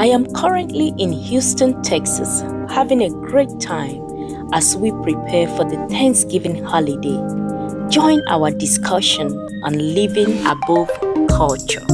I am currently in Houston, Texas, having a great time as we prepare for the Thanksgiving holiday. Join our discussion on living above culture.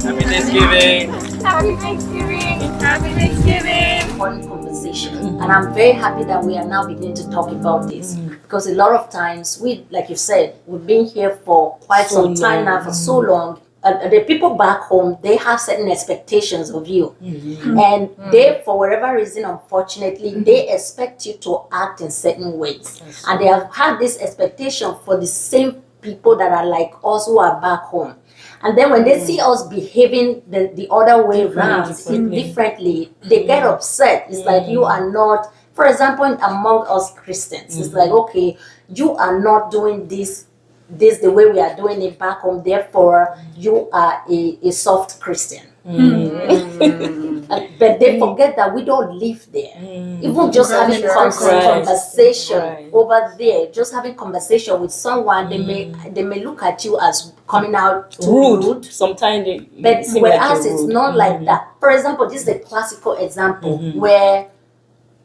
Happy Thanksgiving! Happy Thanksgiving! Happy Thanksgiving! Important conversation, and I'm very happy that we are now beginning to talk about this because a lot of times we, like you said, we've been here for quite some time now, for so long. The people back home, they have certain expectations of you, and they, for whatever reason, unfortunately, they expect you to act in certain ways, and they have had this expectation for the same people that are like us who are back home. And then when they see us behaving the other way around, differently, they get upset. It's like you are not, for example, among us Christians, it's like, okay, you are not doing this the way we are doing it back home, therefore you are a soft Christian. But they forget that we don't live there. Even just having conversation over there, just having conversation with someone, they may look at you as coming out rude. Sometimes but whereas it's not like that. For example, this is a classical example where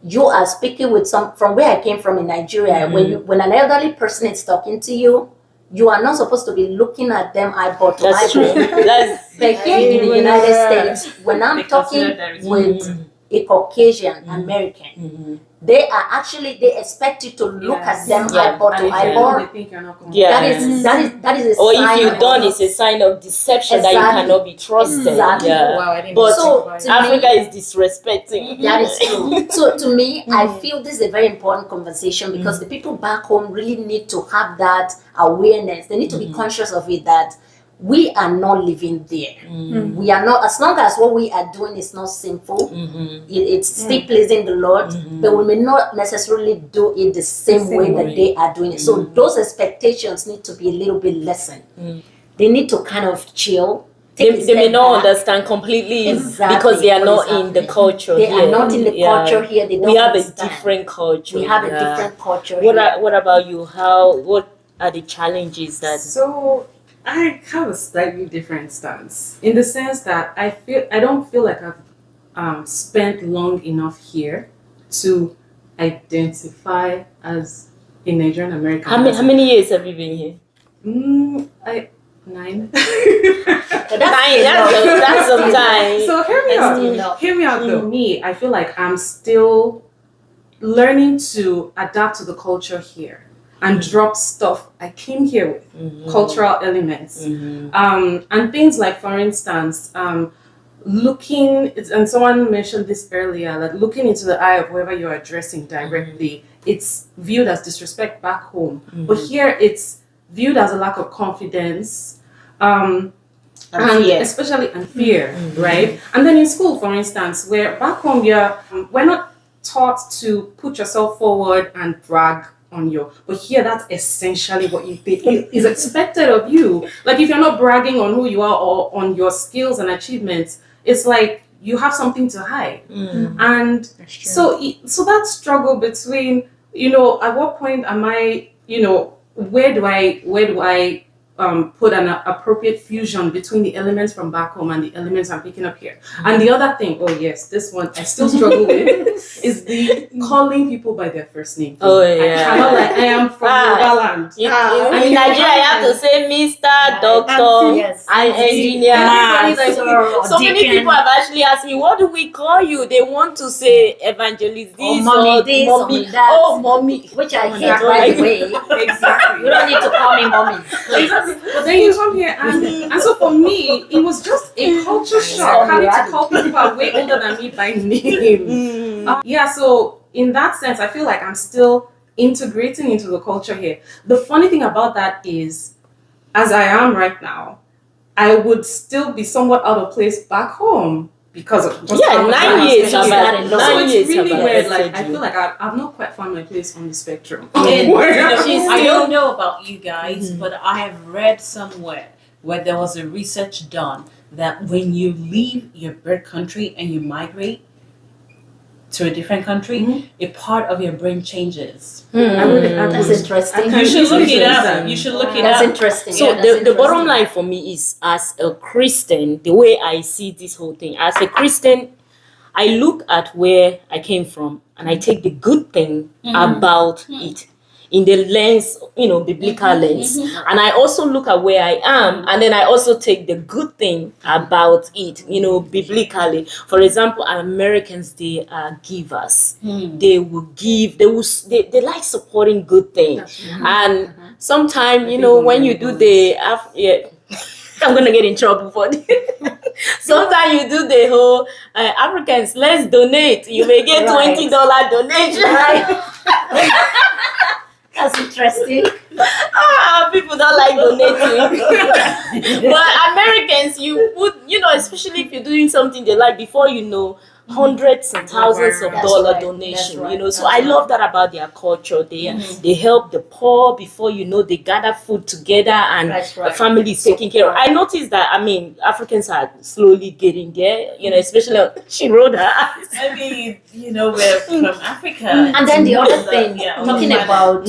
you are speaking with from where I came from in Nigeria. When an elderly person is talking to you, you are not supposed to be looking at them eyeball to eyeball. But here in the United States, when I'm talking with a Caucasian American, they expect you to look at them eyeball to eyeball. That is a sign. Or if you don't, it's a sign of deception that you cannot be trusted. Exactly. Wow, But Africa is disrespecting. That is true. So to me, I feel this is a very important conversation because the people back home really need to have that awareness. They need to be conscious of it, that we are not living there. We are not, as long as what we are doing is not sinful, it's still pleasing the Lord, but we may not necessarily do it the same way that they are doing it. So those expectations need to be a little bit lessened. They need to kind of chill. They may not understand completely because they are not in the culture They here. are not in the culture here. They don't We have understand. a different culture. We have a different culture What here. What about you? What are the challenges that... So I have a slightly different stance in the sense that I don't feel like I've spent long enough here to identify as a Nigerian American. How many years have you been here? 9. That's some time. So hear me out though. Me, I feel like I'm still learning to adapt to the culture here and drop stuff I came here with, cultural elements, and things like, for instance, looking, and someone mentioned this earlier, like looking into the eye of whoever you're addressing directly, it's viewed as disrespect back home, but here it's viewed as a lack of confidence, and fear. especially fear, right? And then in school, for instance, where back home we're not taught to put yourself forward and brag on but here that's essentially what you think is expected of you. Like if you're not bragging on who you are or on your skills and achievements, it's like you have something to hide. And so that struggle between, at what point am I, where do I put an appropriate fusion between the elements from back home and the elements I'm picking up here. And the other thing, this one I still struggle with, is the calling people by their first name. I cannot, like, I am from Yoruba land. In Nigeria, you have to say Mr. Doctor, and Engineer. So many people have actually asked me, what do we call you? They want to say evangelist this, mommy this, mommy that. Oh, mommy. Which I hate, by the way. Exactly. You don't need to call me mommy. Please. But then you come here, and so for me, it was just a culture shock having to call people who are way older than me by name. So in that sense, I feel like I'm still integrating into the culture here. The funny thing about that is, as I am right now, I would still be somewhat out of place back home because of 9 years. So it's really weird. Like I feel like I've not quite found my place on the spectrum. I don't know about you guys, but I have read somewhere where there was a research done that when you leave your birth country and you migrate, to a different country, a part of your brain changes. That's interesting. You should look it up. You should look it That's up. interesting. So Yeah, the bottom line for me is, as a Christian, the way I see this whole thing, as a Christian, I look at where I came from and I take the good thing about it in the lens, biblical lens. And I also look at where I am, and then I also take the good thing about it, biblically. For example, Americans, they are givers. They will give, they like supporting good things. And sometimes, when you do the, I'm going to get in trouble for this. Sometimes you do the whole Africans, let's donate. You may get $20 donation. Right. That's interesting. People don't like donating. But Americans, you put, especially if you're doing something they like, before you know, hundreds and thousands of dollar donation, So I love that about their culture. They help the poor. Before you know, they gather food together and the family is taken care of. I noticed that, Africans are slowly getting there, especially she wrote her. I mean, we're from Africa. And then the other thing, talking about,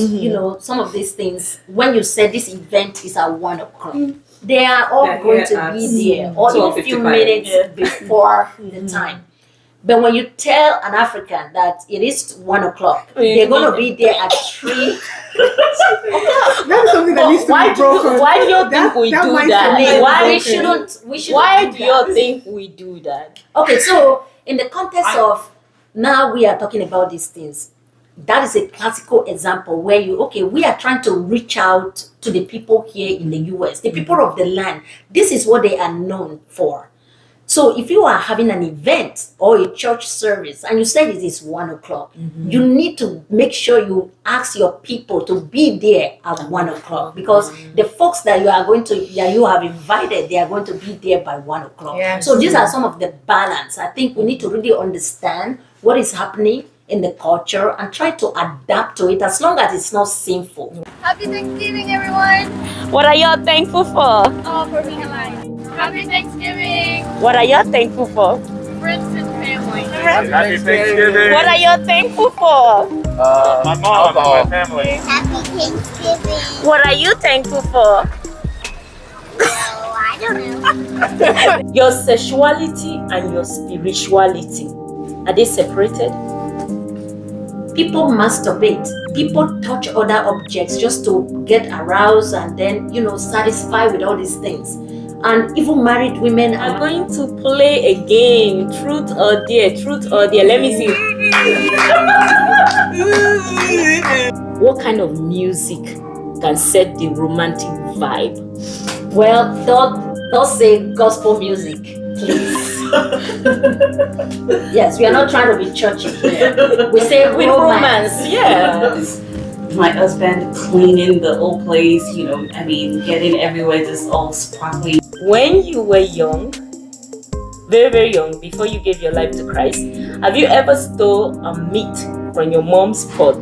some of these things, when you said this event is at 1 o'clock, they are all going to be there, or a few minutes before the time. But when you tell an African that it is 1 o'clock, they're going to be there at 3 o'clock. That's something that needs to be broken. Why do you think we do that? Why we shouldn't Why do you think we do that? Okay, so in the context of now we are talking about these things, that is a classical example where we are trying to reach out to the people here in the US, the people of the land. This is what they are known for. So if you are having an event or a church service and you said it is 1 o'clock, you need to make sure you ask your people to be there at 1 o'clock, because the folks that you have invited, they are going to be there by 1 o'clock. Yes. So these are some of the balance. I think we need to really understand what is happening in the culture and try to adapt to it as long as it's not sinful. Happy Thanksgiving, everyone! What are y'all thankful for? Oh, for being alive. Happy Thanksgiving! What are y'all thankful for? Friends and family. Happy Thanksgiving. What are y'all thankful for? My mom and my family. Happy Thanksgiving! What are you thankful for? Oh, I don't know. Your sexuality and your spirituality, are they separated? People masturbate. People touch other objects just to get aroused and then, satisfied with all these things. And even married women I'm are going to play a game, truth or dare, truth or dare. Let me see. What kind of music can set the romantic vibe? well, don't say gospel music, please. Yes, we are not trying to be churchy here. We say With romance, yeah. My husband cleaning the whole place, getting everywhere just all sparkly. When you were young, very, very young, before you gave your life to Christ, have you ever stole a meat from your mom's pot?